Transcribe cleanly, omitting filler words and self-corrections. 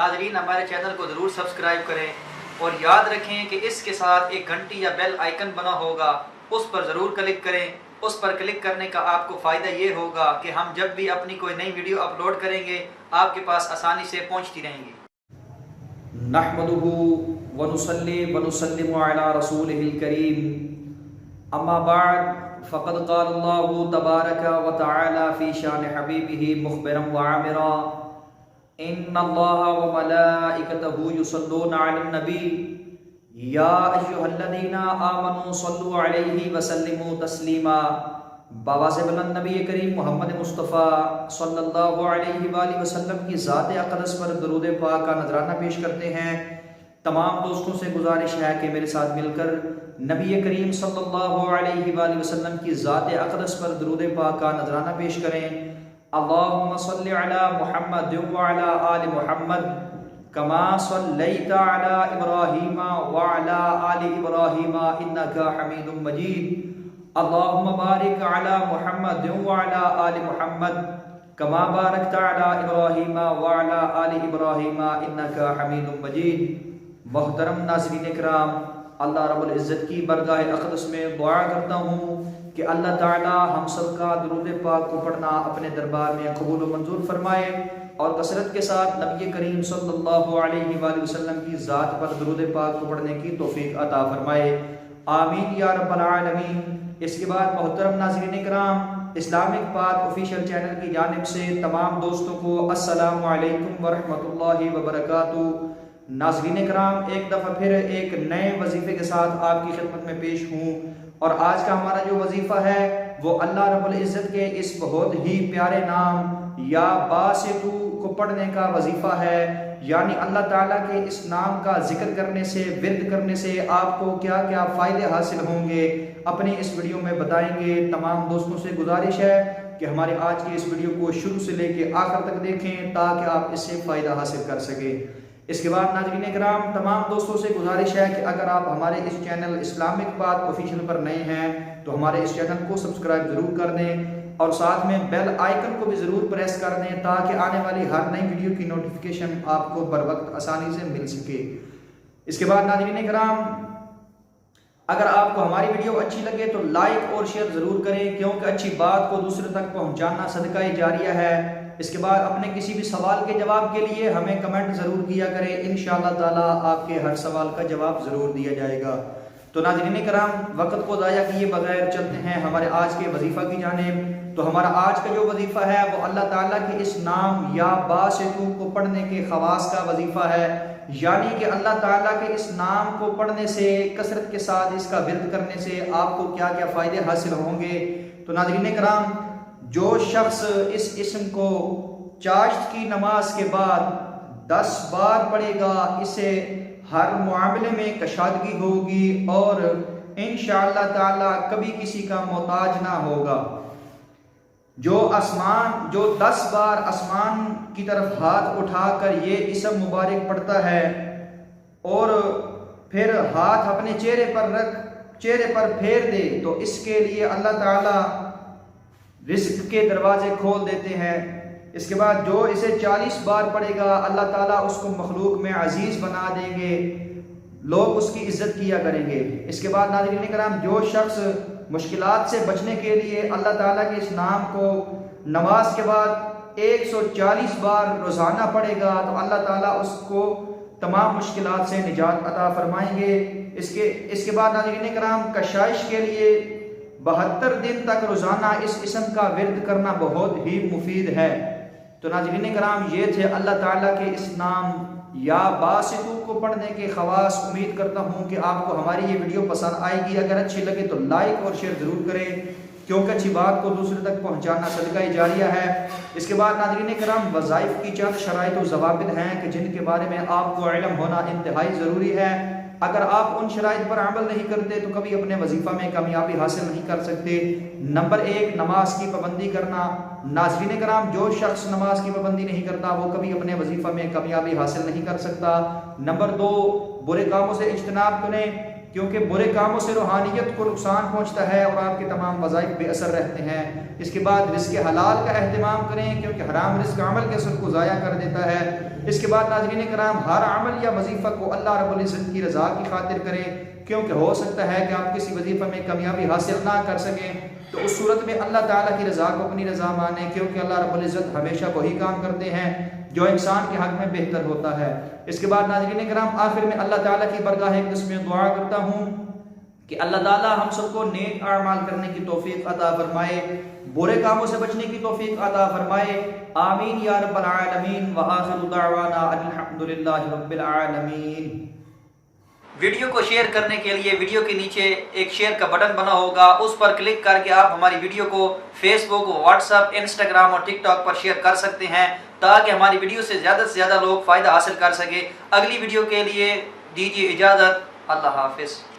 ناظرین ہمارے چینل کو ضرور سبسکرائب کریں اور یاد رکھیں کہ اس کے ساتھ ایک گھنٹی یا بیل آئیکن بنا ہوگا، اس پر ضرور کلک کریں۔ اس پر کلک کرنے کا آپ کو فائدہ یہ ہوگا کہ ہم جب بھی اپنی کوئی نئی ویڈیو اپلوڈ کریں گے آپ کے پاس آسانی سے پہنچتی رہیں گی۔ نحمده ونصلي ونسلم على رسوله الكريم اما بعد فقد قال الله تبارك وتعالى في شان حبيبه مخبرا وعامرا ان الله وملائكته يصلون على النبي يا ايها الذين امنوا صلوا عليه وسلموا تسليما۔ باواز بلند نبی کریم محمد مصطفیٰ صلی اللہ علیہ وآلہ وسلم کی ذات اقدس پر درود پاک کا نذرانہ پیش کرتے ہیں۔ تمام دوستوں سے گزارش ہے کہ میرے ساتھ مل کر نبی کریم صلی اللہ علیہ وآلہ وسلم کی ذات اقدس پر درود پاک کا نذرانہ پیش کریں۔ اللہم صلی علی محمد وعلی آل محمد کما صلیت علی ابراہیم وعلی آل ابراہیم انکا حمید مجید۔ اللہم بارک علی محمد وعلی آل محمد کما بارکت علی ابراہیم وعلی آل ابراہیم انکا حمید مجید۔ محترم ناظرین اکرام، اللہ رب العزت کی برگاہ اقدس میں دعا کرتا ہوں کہ اللہ تعالی ہم سب کا درود پاک کو پڑھنا اپنے دربار میں قبول و منظور فرمائے اور کثرت کے ساتھ نبی کریم صلی اللہ علیہ وآلہ وسلم کی ذات پر درود پاک کو پڑھنے کی توفیق عطا فرمائے، آمین یا رب العالمین۔ اس کے بعد محترم ناظرین اکرام، اسلامک پاتھ آفیشیل چینل کی جانب سے تمام دوستوں کو السلام علیکم ورحمۃ اللہ وبرکاتہ۔ ناظرین اکرام، ایک دفعہ پھر ایک نئے وظیفے کے ساتھ آپ کی خدمت میں پیش ہوں، اور آج کا ہمارا جو وظیفہ ہے وہ اللہ رب العزت کے اس بہت ہی پیارے نام یا باسطو کو پڑھنے کا وظیفہ ہے، یعنی اللہ تعالیٰ کے اس نام کا ذکر کرنے سے، ورد کرنے سے آپ کو کیا کیا فائدے حاصل ہوں گے اپنی اس ویڈیو میں بتائیں گے۔ تمام دوستوں سے گزارش ہے کہ ہمارے آج کی اس ویڈیو کو شروع سے لے کے آخر تک دیکھیں تاکہ آپ اس سے فائدہ حاصل کر سکیں۔ اس کے بعد ناظرین اکرام، تمام دوستوں سے گزارش ہے کہ اگر آپ ہمارے اس چینل اسلامک پاتھ آفیشیل پر نئے ہیں تو ہمارے اس چینل کو سبسکرائب ضرور کر دیں اور ساتھ میں بیل آئیکن کو بھی ضرور پریس کر دیں تاکہ آنے والی ہر نئی ویڈیو کی نوٹیفیکیشن آپ کو بر وقت آسانی سے مل سکے۔ اس کے بعد ناظرین اکرام، اگر آپ کو ہماری ویڈیو اچھی لگے تو لائک اور شیئر ضرور کریں، کیونکہ اچھی بات کو دوسرے تک پہنچانا صدقہ جاریہ ہے۔ اس کے بعد اپنے کسی بھی سوال کے جواب کے لیے ہمیں کمنٹ ضرور کیا کریں، انشاءاللہ تعالی آپ کے ہر سوال کا جواب ضرور دیا جائے گا۔ تو ناظرین کرام، وقت کو ضائع کیے بغیر چلتے ہیں ہمارے آج کے وظیفہ کی جانب۔ تو ہمارا آج کا جو وظیفہ ہے وہ اللہ تعالیٰ کے اس نام یا باسطو کو پڑھنے کے خواص کا وظیفہ ہے، یعنی کہ اللہ تعالیٰ کے اس نام کو پڑھنے سے، کثرت کے ساتھ اس کا ورد کرنے سے آپ کو کیا کیا فائدے حاصل ہوں گے۔ تو ناظرین کرام، جو شخص اس اسم کو چاشت کی نماز کے بعد 10 بار پڑھے گا، اسے ہر معاملے میں کشادگی ہوگی اور انشاءاللہ تعالی کبھی کسی کا محتاج نہ ہوگا۔ جو 10 بار آسمان کی طرف ہاتھ اٹھا کر یہ اسم مبارک پڑھتا ہے اور پھر ہاتھ اپنے چہرے پر پھیر دے تو اس کے لیے اللہ تعالی رزق کے دروازے کھول دیتے ہیں۔ اس کے بعد جو اسے 40 بار پڑھے گا اللہ تعالیٰ اس کو مخلوق میں عزیز بنا دیں گے، لوگ اس کی عزت کیا کریں گے۔ اس کے بعد ناظرین کرام، جو شخص مشکلات سے بچنے کے لیے اللہ تعالیٰ کے اس نام کو نماز کے بعد 140 بار روزانہ پڑھے گا تو اللہ تعالیٰ اس کو تمام مشکلات سے نجات عطا فرمائیں گے۔ اس کے بعد ناظرین کرام، کشائش کے لیے 72 دن تک روزانہ اس اسم کا ورد کرنا بہت ہی مفید ہے۔ تو ناظرین کرام، یہ تھے اللہ تعالیٰ کے اس نام یا باسطو کو پڑھنے کے خواص۔ امید کرتا ہوں کہ آپ کو ہماری یہ ویڈیو پسند آئے گی، اگر اچھی لگے تو لائک اور شیئر ضرور کریں، کیونکہ اچھی بات کو دوسرے تک پہنچانا صدقہ جاریہ ہے۔ اس کے بعد ناظرین کرام، وظائف کی چند شرائط و ضوابط ہیں کہ جن کے بارے میں آپ کو علم ہونا انتہائی ضروری ہے۔ اگر آپ ان شرائط پر عمل نہیں کرتے تو کبھی اپنے وظیفہ میں کامیابی حاصل نہیں کر سکتے۔ نمبر 1، نماز کی پابندی کرنا۔ ناظرین کرام، جو شخص نماز کی پابندی نہیں کرتا وہ کبھی اپنے وظیفہ میں کامیابی حاصل نہیں کر سکتا۔ نمبر 2، برے کاموں سے اجتناب کریں۔ کیونکہ برے کاموں سے روحانیت کو نقصان پہنچتا ہے اور آپ کے تمام وظائف بے اثر رہتے ہیں۔ اس کے بعد رزق حلال کا اہتمام کریں، کیونکہ حرام رزق عمل کے اثر کو ضائع کر دیتا ہے۔ اس کے بعد ناظرین کرام، ہر عمل یا وظیفہ کو اللہ رب العزت کی رضا کی خاطر کریں، کیونکہ ہو سکتا ہے کہ آپ کسی وظیفہ میں کامیابی حاصل نہ کر سکیں، تو اس صورت میں اللہ تعالیٰ کی رضا کو اپنی رضا مانیں، کیونکہ اللہ رب العزت ہمیشہ وہی کام کرتے ہیں جو انسان کے حق میں بہتر ہوتا ہے۔ اس کے بعد ناظرین کرام، آخر میں اللہ تعالیٰ کی بارگاہ اقدس میں دعا کرتا ہوں کہ اللہ تعالیٰ ہم سب کو نیک اعمال کرنے کی توفیق عطا فرمائے، برے کاموں سے بچنے کی توفیق عطا فرمائے، آمین یا رب العالمین۔ وآخر دعوانا الحمدللہ رب العالمین۔ ویڈیو کو شیئر کرنے کے لیے ویڈیو کے نیچے ایک شیئر کا بٹن بنا ہوگا، اس پر کلک کر کے آپ ہماری ویڈیو کو فیس بک، واٹس ایپ، انسٹاگرام اور ٹک ٹاک پر شیئر کر سکتے ہیں، تاکہ ہماری ویڈیو سے زیادہ لوگ فائدہ حاصل کر سکے۔ اگلی ویڈیو کے لیے دیجیے اجازت، اللہ حافظ۔